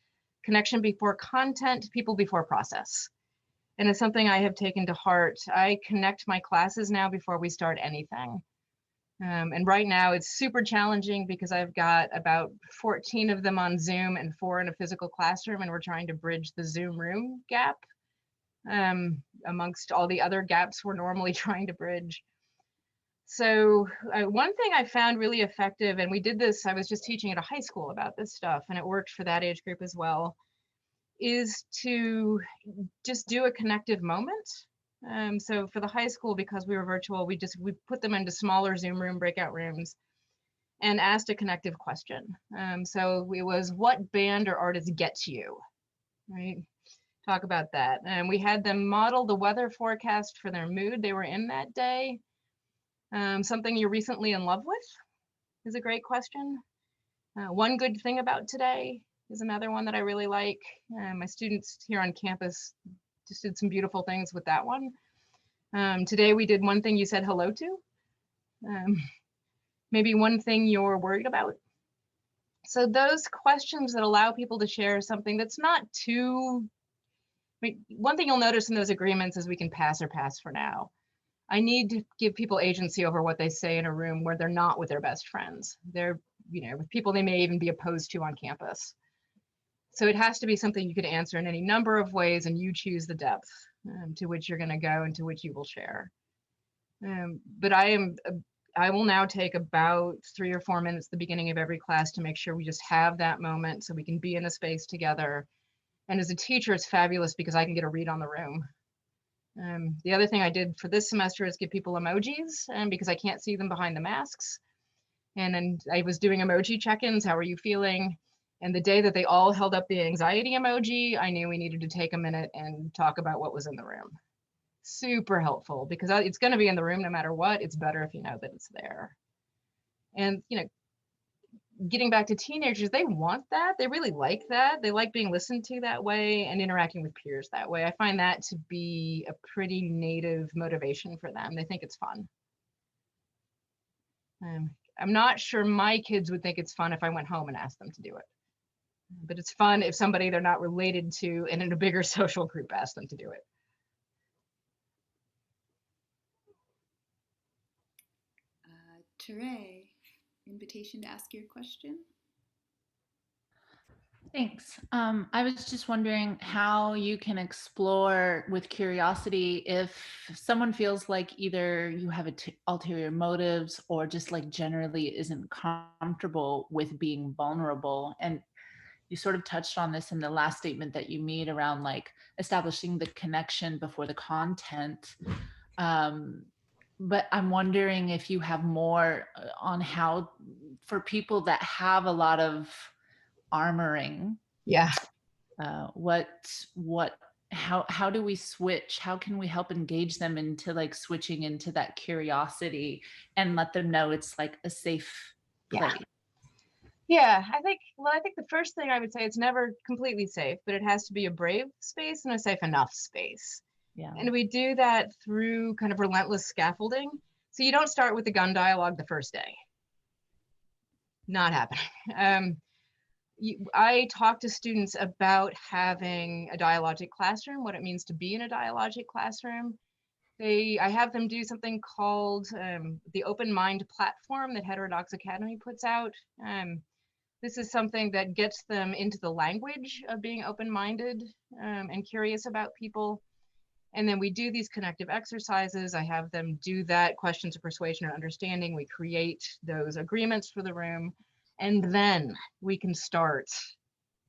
connection before content, people before process. And it's something I have taken to heart. I connect my classes now before we start anything. And right now it's super challenging because I've got about 14 of them on Zoom and 4 in a physical classroom, and we're trying to bridge the Zoom room gap amongst all the other gaps we're normally trying to bridge. So one thing I found really effective, and we did this, I was just teaching at a high school about this stuff, and it worked for that age group as well, is to just do a connective moment. So for the high school, because we were virtual, we put them into smaller Zoom room breakout rooms and asked a connective question. So it was, what band or artist gets you, right? Talk about that. And we had them model the weather forecast for their mood they were in that day. Something you're recently in love with is a great question. One good thing about today is another one that I really like. My students here on campus just did some beautiful things with that one. Today we did one thing you said hello to. Maybe one thing you're worried about. So those questions that allow people to share something that's not too, one thing you'll notice in those agreements is we can pass or pass for now. I need to give people agency over what they say in a room where they're not with their best friends. They're, with people they may even be opposed to on campus. So it has to be something you could answer in any number of ways, and you choose the depth to which you're going to go and to which you will share. But I will now take about 3 or 4 minutes at the beginning of every class to make sure we just have that moment so we can be in a space together. And as a teacher, it's fabulous because I can get a read on the room. The other thing I did for this semester is give people emojis, because I can't see them behind the masks. And then I was doing emoji check-ins. How are you feeling? And the day that they all held up the anxiety emoji, I knew we needed to take a minute and talk about what was in the room. Super helpful, because it's going to be in the room no matter what. It's better if you know that it's there. And, getting back to teenagers, they want that. They really like that. They like being listened to that way and interacting with peers that way. I find that to be a pretty native motivation for them. They think it's fun. I'm not sure my kids would think it's fun if I went home and asked them to do it. But it's fun if somebody they're not related to and in a bigger social group asked them to do it. Teray, invitation to ask your question. Thanks. I was just wondering how you can explore with curiosity if someone feels like either you have ulterior motives or just like generally isn't comfortable with being vulnerable. And you sort of touched on this in the last statement that you made around like establishing the connection before the content. But I'm wondering if you have more on how, for people that have a lot of armoring, how do we switch? How can we help engage them into like switching into that curiosity and let them know it's like a safe place? I think the first thing I would say, it's never completely safe, but it has to be a brave space and a safe enough space. And we do that through kind of relentless scaffolding. So you don't start with the gun dialogue the first day. Not happening. I talk to students about having a dialogic classroom, what it means to be in a dialogic classroom. I have them do something called the Open Mind platform that Heterodox Academy puts out. This is something that gets them into the language of being open-minded and curious about people. And then we do these connective exercises. I have them do that, questions of persuasion or understanding. We create those agreements for the room, and then we can start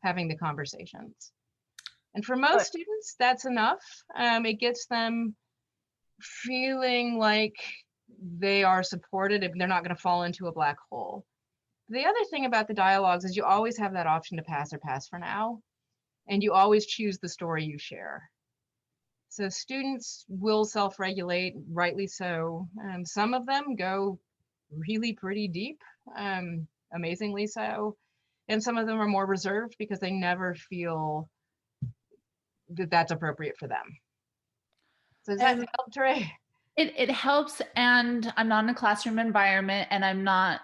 having the conversations. And for most students, that's enough. It gets them feeling like they are supported, if they're not going to fall into a black hole. The other thing about the dialogues is you always have that option to pass or pass for now, and you always choose the story you share. So students will self-regulate, rightly so. Some of them go really pretty deep, amazingly so. And some of them are more reserved because they never feel that that's appropriate for them. So does that help, Trey? It helps, and I'm not in a classroom environment, and I'm not,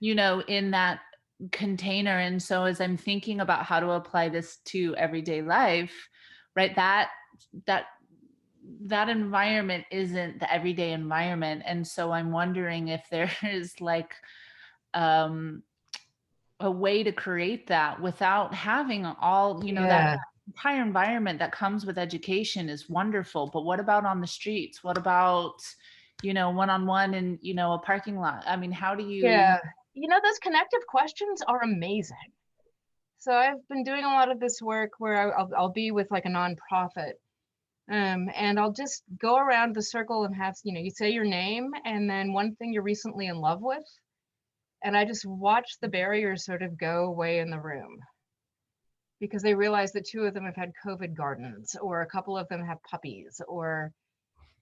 in that container. And so as I'm thinking about how to apply this to everyday life, right, that environment isn't the everyday environment. And so I'm wondering if there is like a way to create that without having all, that entire environment that comes with education is wonderful. But what about on the streets? What about, one-on-one in, a parking lot? I mean, how do you? Yeah, those connective questions are amazing. So I've been doing a lot of this work where I'll be with like a nonprofit, and I'll just go around the circle and have, you say your name and then one thing you're recently in love with. And I just watch the barriers sort of go away in the room, because they realize that 2 of them have had COVID gardens, or a couple of them have puppies, or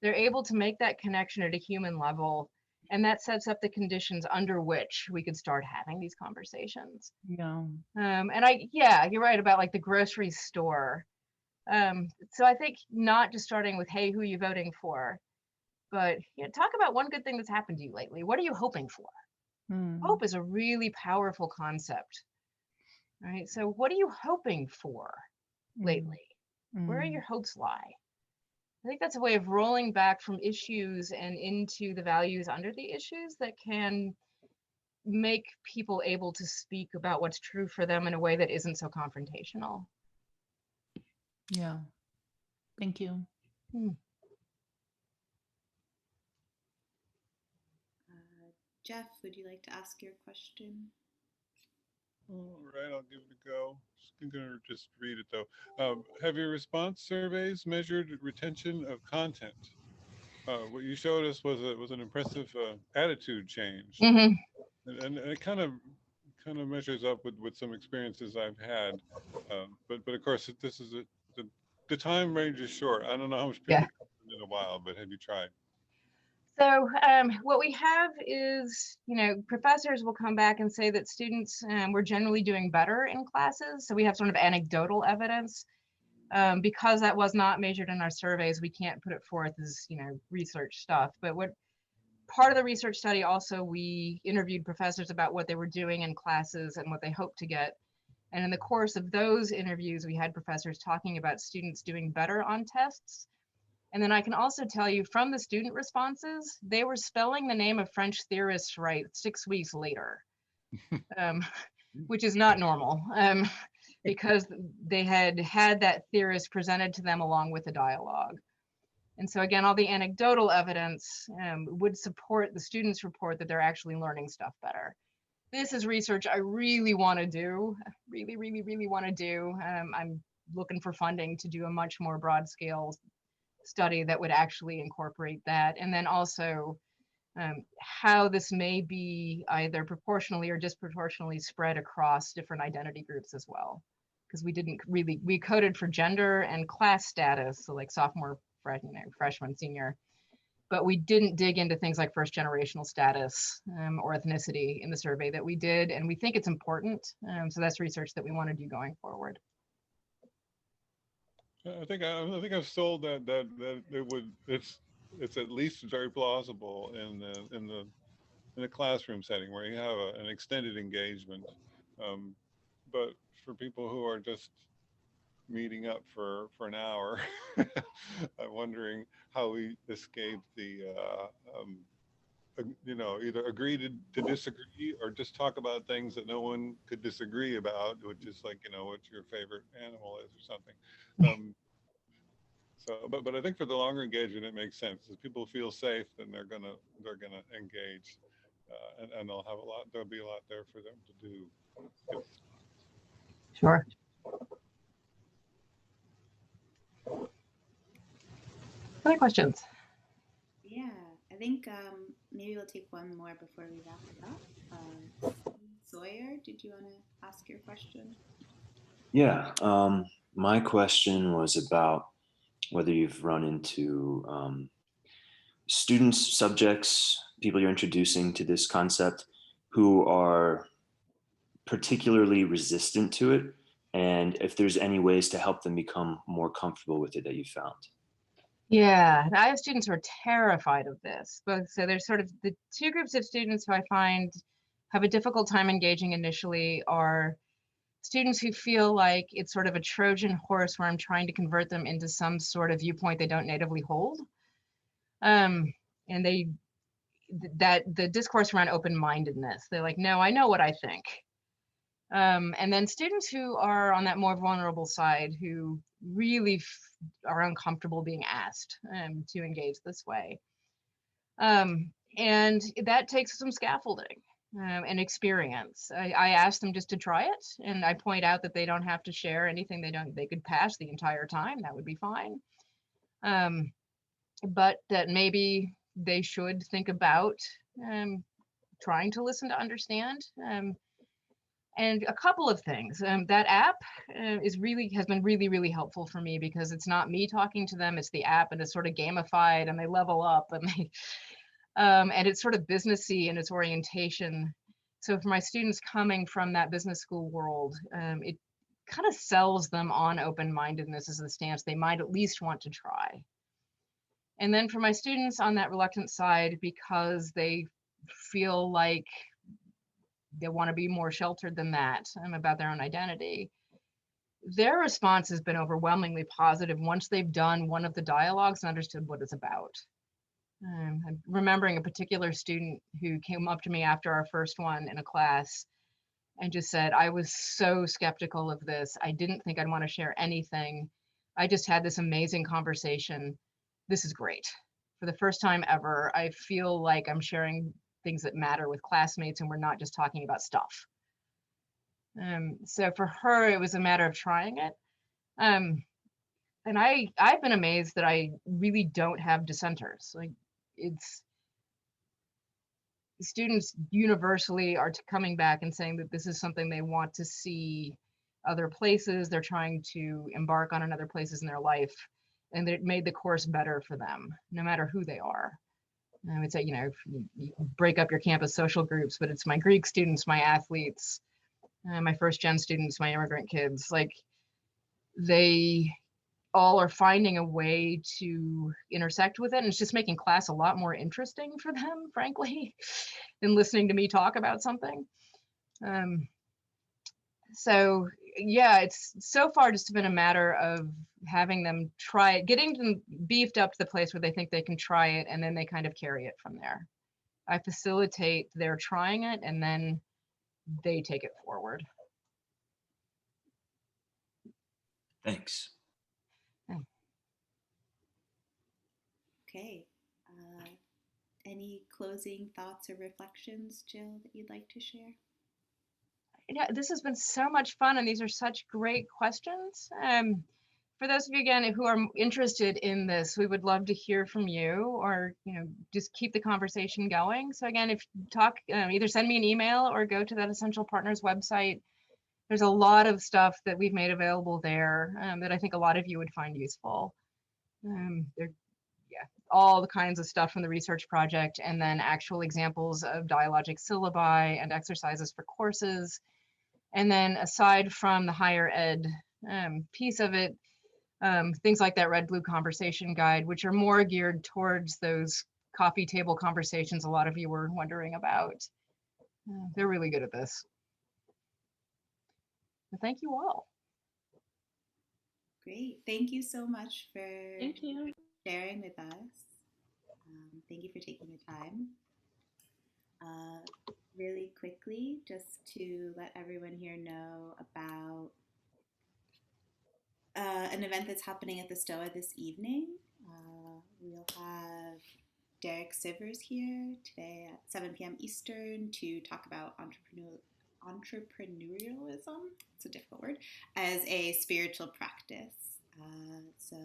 they're able to make that connection at a human level. And that sets up the conditions under which we could start having these conversations. Yeah. And you're right about like the grocery store. So I think not just starting with, hey, who are you voting for? But talk about one good thing that's happened to you lately. What are you hoping for? Hope is a really powerful concept, right? So what are you hoping for lately? Where are your hopes lie? I think that's a way of rolling back from issues and into the values under the issues that can make people able to speak about what's true for them in a way that isn't so confrontational. Yeah. Thank you. Jeff, would you like to ask your question? All right, I'll give it a go. I'm going to just read it though. Have your response surveys measured retention of content? What you showed us was an impressive attitude change, and it kind of measures up with some experiences I've had. But of course, this is the time range is short. I don't know how much people come in a while, but have you tried? So what we have is, professors will come back and say that students were generally doing better in classes. So we have sort of anecdotal evidence. Because that was not measured in our surveys, we can't put it forth as, research stuff. But what part of the research study also, we interviewed professors about what they were doing in classes and what they hoped to get. And in the course of those interviews, we had professors talking about students doing better on tests. And then I can also tell you from the student responses, they were spelling the name of French theorists right 6 weeks later, which is not normal, because they had that theorist presented to them along with the dialogue. And so again, all the anecdotal evidence would support the students' report that they're actually learning stuff better. This is research I really want to do, really, really, really want to do. I'm looking for funding to do a much more broad scale study that would actually incorporate that. And then also how this may be either proportionally or disproportionately spread across different identity groups as well. Because we coded for gender and class status, so like sophomore, freshman, senior, but we didn't dig into things like first generational status or ethnicity in the survey that we did. And we think it's important. So that's research that we want to do going forward. I think I've sold that it's at least very plausible in the classroom setting where you have an extended engagement, but for people who are just meeting up for an hour, I'm wondering how we escape the either agree to disagree or just talk about things that no one could disagree about, which is like, what your favorite animal is or something. But I think for the longer engagement, it makes sense. As people feel safe, then they're gonna engage, and there'll be a lot there for them to do. Sure. Other questions? Yeah, I think maybe we'll take one more before we wrap it up. Sawyer, did you want to ask your question? Yeah, my question was about whether you've run into students, subjects, people you're introducing to this concept who are particularly resistant to it, and if there's any ways to help them become more comfortable with it that you found. Yeah, I have students who are terrified of this. But so there's sort of the two groups of students who I find have a difficult time engaging initially are students who feel like it's sort of a Trojan horse where I'm trying to convert them into some sort of viewpoint they don't natively hold. And that the discourse around open-mindedness, they're like, no, I know what I think. And then students who are on that more vulnerable side who really are uncomfortable being asked to engage this way. And that takes some scaffolding and experience. I ask them just to try it, and I point out that they don't have to share anything they could pass the entire time, that would be fine. But that maybe they should think about trying to listen to understand. And a couple of things. That app has been really helpful for me because it's not me talking to them, it's the app, and it's sort of gamified, and they level up, and they and it's sort of businessy in its orientation. So for my students coming from that business school world, it kind of sells them on open-mindedness as the stance they might at least want to try. And then for my students on that reluctant side, because they feel like they want to be more sheltered than that about their own identity, their response has been overwhelmingly positive once they've done one of the dialogues and understood what it's about. I'm remembering a particular student who came up to me after our first one in a class and just said, I was so skeptical of this. I didn't think I'd want to share anything. I just had this amazing conversation. This is great. For the first time ever, I feel like I'm sharing things that matter with classmates and we're not just talking about stuff. So for her, it was a matter of trying it. And I've been amazed that I really don't have dissenters. Like, it's students universally are coming back and saying that this is something they want to see other places. They're trying to embark on other places in their life, and it made the course better for them, no matter who they are. I would say, you break up your campus social groups, but it's my Greek students, my athletes, my first gen students, my immigrant kids, like they all are finding a way to intersect with it. And it's just making class a lot more interesting for them, frankly, than listening to me talk about something. So yeah, it's so far just been a matter of having them try it, getting them beefed up to the place where they think they can try it, and then they kind of carry it from there. I facilitate their trying it, and then they take it forward. Thanks. Okay. Any closing thoughts or reflections, Jill, that you'd like to share? Yeah, this has been so much fun, and these are such great questions. For those of you again who are interested in this, we would love to hear from you, or just keep the conversation going. So again, if you talk, either send me an email or go to that Essential Partners website. There's a lot of stuff that we've made available there that I think a lot of you would find useful. All the kinds of stuff from the research project, and then actual examples of Dialogic syllabi and exercises for courses. And then aside from the higher ed piece of it, things like that red blue conversation guide, which are more geared towards those coffee table conversations a lot of you were wondering about. They're really good at this. But thank you all. Great. Thank you so much for Thank you. sharing with us. Thank you for taking the time. Really quickly, just to let everyone here know about an event that's happening at the Stoa this evening. We'll have Derek Sivers here today at 7 p.m. Eastern to talk about entrepreneurialism, it's a difficult word, as a spiritual practice. So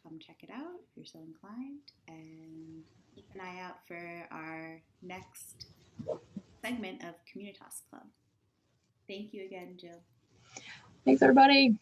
come check it out if you're so inclined, and keep an eye out for our next segment of Communitas Club. Thank you again, Jill. Thanks, everybody.